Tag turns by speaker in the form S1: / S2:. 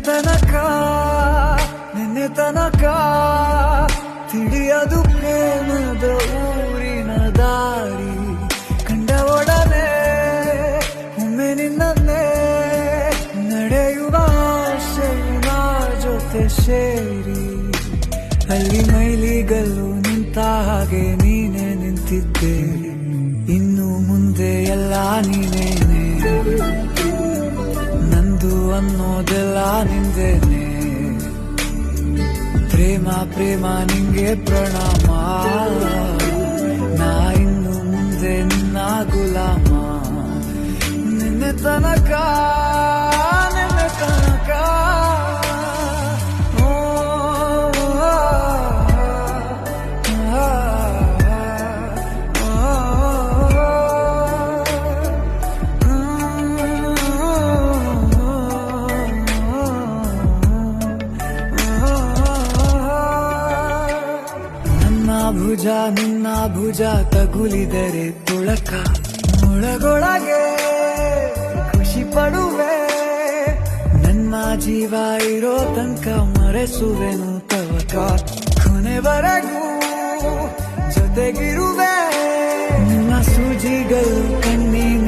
S1: ತನಕ ನಿನ್ನೆ ತನಕ ತಿಳಿಯದು ಪ್ರೇಮದ ಊರಿನ ದಾರಿ ಕಂಡ ಒಡನೆ ಒಮ್ಮೆ ನಿನ್ನೇ ನಡೆಯುವ ಆಸೆಯ ಜೊತೆ ಸೇರಿ ಅಲ್ಲಿ ಮೈಲಿಗಲ್ಲು ನಿಂತ ಹಾಗೆ ನೀನೆ ನಿಂತಿದ್ದೆ ಇನ್ನು ಮುಂದೆ ಎಲ್ಲ ನೀನೇನೆ ನಂದು ಅನ್ನೋದೆಲ್ಲ ನಿಂದೇನೆ ಪ್ರೇಮ ಪ್ರೇಮ ನಿಂಗೆ ಪ್ರಣಾಮ ನಾ ಇನ್ನು ಮುಂದೆ ನಿನ್ನ ಗುಲಾಮ ನಿನ್ನೆ ತನಕ ನಿನ್ನೆ ತನಕ ಭುಜ ನಿನ್ನ ಭುಜ ತಗುಲಿದರೆ ತುಳಕ ಒಳಗೊಳಗೆ ಖುಷಿ ಪಡುವೆ ನನ್ನ ಜೀವ ಇರೋ ತನಕ ಮರೆಸುವೆನು ತವಕ ಕೊನೆವರೆಗೂ ಜೊತೆಗಿರುವೆ ನಿನ್ನ ಸೂಜಿಗಳು ಕಣ್ಣಿನ